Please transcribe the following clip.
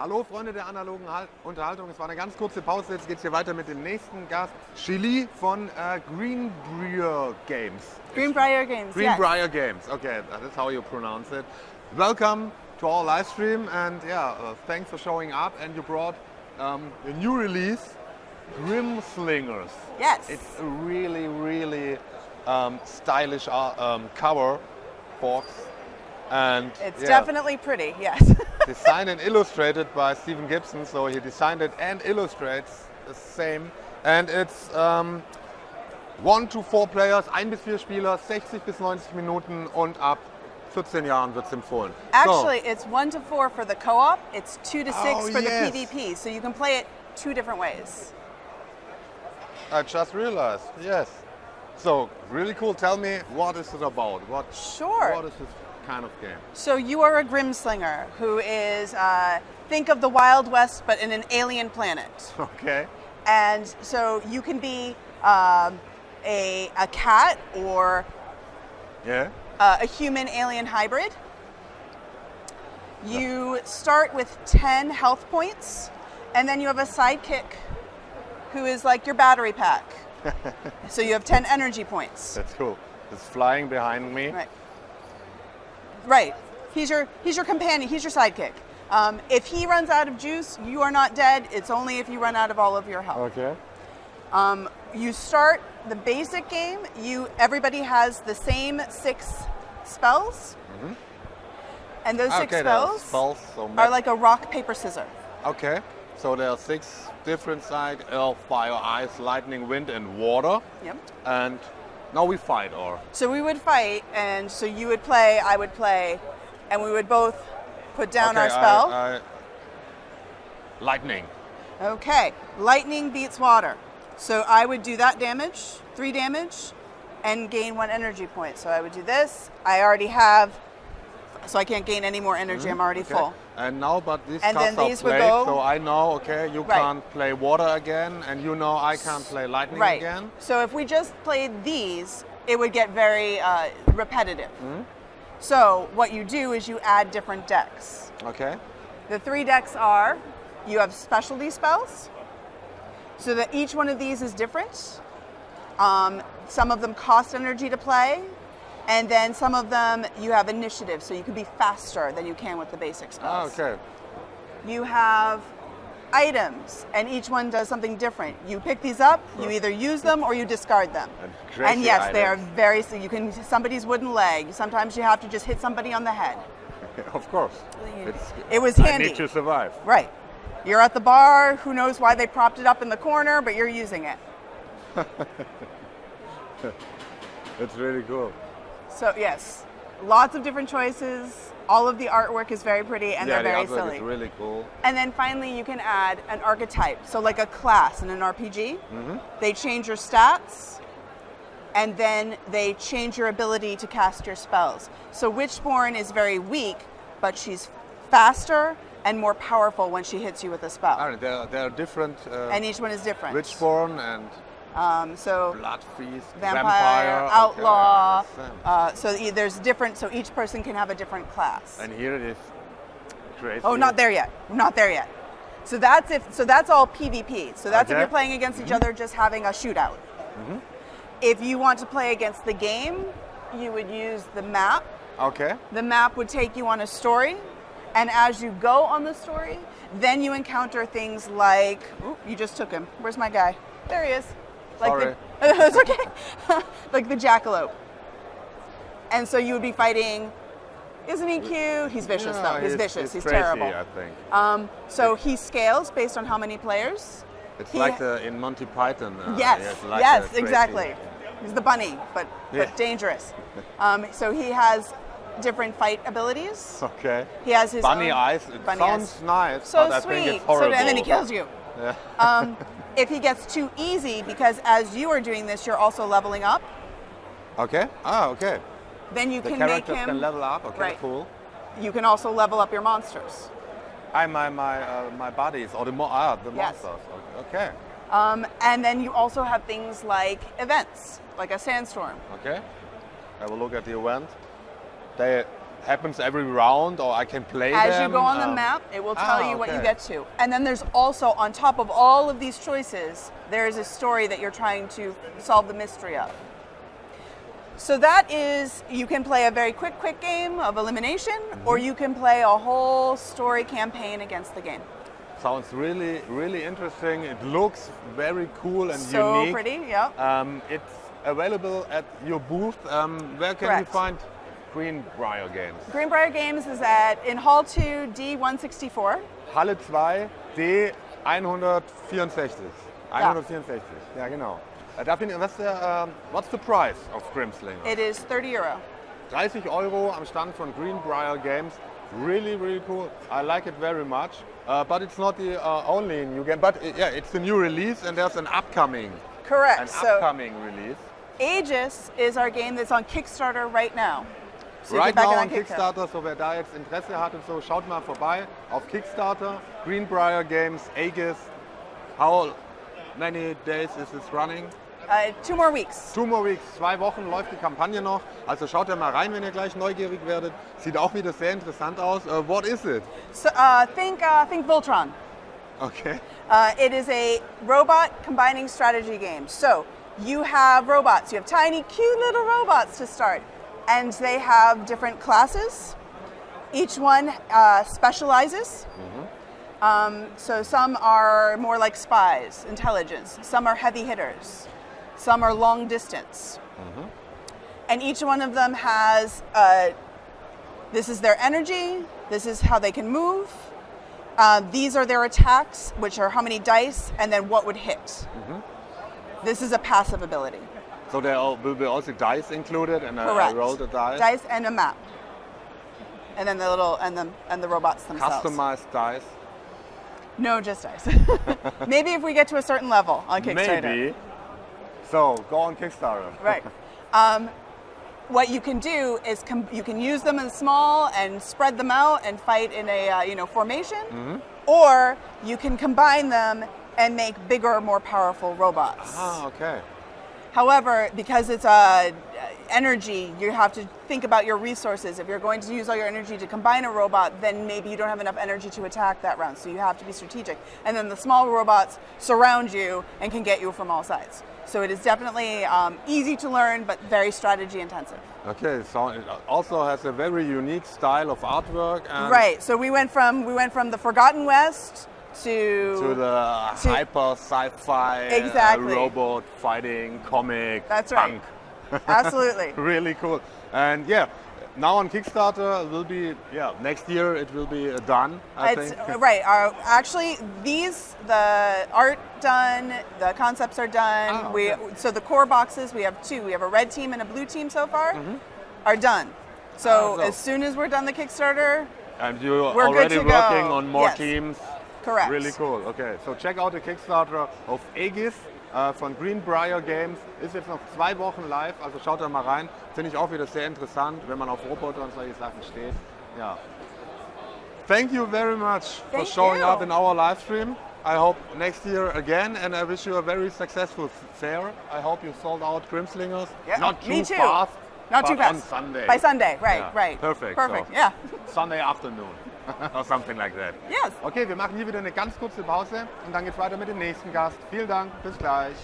Hallo Freunde der analogen Unterhaltung, es war eine ganz kurze Pause, jetzt geht es hier weiter mit dem nächsten Gast, Chili von Greenbrier Games. Greenbrier Games, Greenbrier Games, okay, that's how you pronounce it. Welcome to our live stream and thanks for showing up, and you brought a new release, Grimslingers. Yes. It's a really, really stylish cover box. And it's definitely pretty, yes. Designed and illustrated by Stephen Gibson, so he designed it and illustrates the same. And it's 1 to 4 players, 1 bis 4 Spieler, 60 bis 90 Minuten und ab 14 Jahren wird es empfohlen. Actually, it's 1 to 4 for the co-op, it's 2 to 6 for the PvP, so you can play it 2 different ways. I just realized, yes. So, really cool. Tell me, what is it about? Sure. What is this kind of game? So you are a Grimslinger who is, think of the Wild West, but in an alien planet. Okay. And so you can be a cat or a human-alien hybrid. You start with 10 health points, and then you have a sidekick who is like your battery pack. So you have 10 energy points. That's cool. It's flying behind me. Right. He's your companion. He's your sidekick. If he runs out of juice, you are not dead. It's only if you run out of all of your health. Okay. You start the basic game. Everybody has the same 6 spells. Mm-hmm. And those 6 spells are like a rock, paper, scissors. Okay. So there are 6 different sides: earth, fire, ice, lightning, wind, and water. Yep. And now we fight, or? So we would fight, and so you would play, I would play, and we would both put down our spell. Lightning. Okay. Lightning beats water. So I would do that damage, 3 damage, and gain 1 energy point. So I would do this. I already have, so I can't gain any more energy. I'm already full. And now, but these and cards then are played, so I know, okay, you can't play water again, and you know I can't play lightning again. So if we just played these, it would get very repetitive. Mm-hmm. So what you do is you add different decks. Okay. The 3 decks are, you have specialty spells, so that each one of these is different. Some of them cost energy to play. And then some of them you have initiative, so you can be faster than you can with the basic spells. Okay. You have items, and each one does something different. You pick these up, you either use them or you discard them. And yes, items. They are very. So you can somebody's wooden leg. Sometimes you have to just hit somebody on the head. Of course. It was handy. I need to survive. Right. You're at the bar. Who knows why they propped it up in the corner, but you're using it. It's really cool. So yes, lots of different choices. All of the artwork is very pretty, and they're very silly. It's really cool. And then finally, you can add an archetype. So like a class in an RPG, they change your stats, and then they change your ability to cast your spells. So Witchborn is very weak, but she's faster and more powerful when she hits you with a spell. All right, there are different. And each one is different. Witchborn and. So Blood Feast, vampire, outlaw. So there's different. So each person can have a different class. And here it is. Crazy. Oh, not there yet. Not there yet. So that's all PvP. So that's if you're playing against each other, just having a shootout. Mm-hmm. If you want to play against the game, you would use the map. Okay. The map would take you on a story, and as you go on the story, then you encounter things like. Ooh, you just took him. Where's my guy? There he is. Sorry. It's okay. Like the jackalope. And so you would be fighting. Isn't he cute? He's vicious though. He's vicious. He's crazy, terrible. I think. So he scales based on how many players. It's like in Monty Python. Yes, exactly. He's the bunny, but dangerous. So he has different fight abilities. Okay. He has his bunny own, eyes. It sounds nice, so but sweet. I think it's horrible. And then he kills you. Yeah. If he gets too easy, because as you are doing this, you're also leveling up. Okay. Okay. Then you the can make characters him can level up. Okay, cool. You can also level up your monsters. My bodies or the monsters. Okay. And then you also have things like events, like a sandstorm. Okay. I will look at the event. happens every round, or I can play As them? you go on the map, it will tell you what you okay. get to. And then there's also, on top of all of these choices, there is a story that you're trying to solve the mystery of. So that is, you can play a very quick game of elimination, or you can play a whole story campaign against the game. Sounds really interesting. It looks very cool and So unique. pretty, yeah. It's available at your booth. Where can we Correct. find Greenbrier Games? Greenbrier Games is in Hall 2, D164. Halle 2, D164. 164, ja genau. What's the price of Grimslingers? It is €30. 30 Euro am Stand von Greenbrier Games. Really cool. I like it very much. But it's not the only new game. But yeah, it's the new release, and there's an upcoming Correct. release. A.E.G.I.S is our game that's on Kickstarter right now. So you Right can back now it on Kickstarter, so wer da jetzt Interesse hat und so, schaut mal vorbei auf Kickstarter. Greenbrier Games, A.E.G.I.S. How many days is this running? 2 more weeks. 2 more weeks, 2 Wochen läuft die Kampagne noch. Also schaut da mal rein, wenn ihr gleich neugierig werdet. Sieht auch wieder sehr interessant aus. What is it? So, think Voltron. Okay. It is a robot combining strategy game. So you have robots. You have tiny, cute little robots to start. And they have different classes. Each one specializes. So some are more like spies, intelligence. Some are heavy hitters. Some are long distance. And each one of them has, this is their energy, this is how they can move. These are their attacks, which are how many dice, and then what would hit. This is a passive ability. So there will be also dice included, and I Correct. roll the dice. Dice and a map. And then the little, and the robots themselves. Customized dice. No, just dice. Maybe if we get to a certain level on Kickstarter. Maybe. So go on Kickstarter. Right. What you can do is you can use them in small and spread them out and fight in a formation, or you can combine them and make bigger, more powerful robots. Ah, okay. However, because it's energy, you have to think about your resources. If you're going to use all your energy to combine a robot, then maybe you don't have enough energy to attack that round, so you have to be strategic. And then the small robots surround you and can get you from all sides. So it is definitely easy to learn, but very strategy intensive. Okay, so it also has a very unique style of artwork. And Right. So we went from the Forgotten West to the hyper sci-fi Exactly. robot fighting comic. That's right. punk. Absolutely. Really cool. And yeah, now on Kickstarter will be next year it will be done. I think. Right. Actually, the art done, the concepts are done. Okay. So the core boxes, we have 2. We have a red team and a blue team so far, are done. So as soon as we're done the Kickstarter, And you're we're already good to working go. on more Yes. teams. Correct. Really cool. Okay, so check out the Kickstarter of A.E.G.I.S. Von Greenbrier Games. Ist jetzt noch 2 Wochen live, also schaut da mal rein. Finde ich auch wieder sehr interessant, wenn man auf Roboter und solche Sachen steht. Ja. Thank you very much for Thank showing you. up in our live stream. I hope next year again, and I wish you a very successful fair. I hope you sold out Grimslingers. Yeah, Not me too too. fast. Not too but fast. On Sunday. By Sunday, right, Yeah, right. Perfect. Perfect, So, yeah. Sunday afternoon. Or something like that. Yes. Okay, wir machen hier wieder eine ganz kurze Pause und dann geht's weiter mit dem nächsten Gast. Vielen Dank, bis gleich.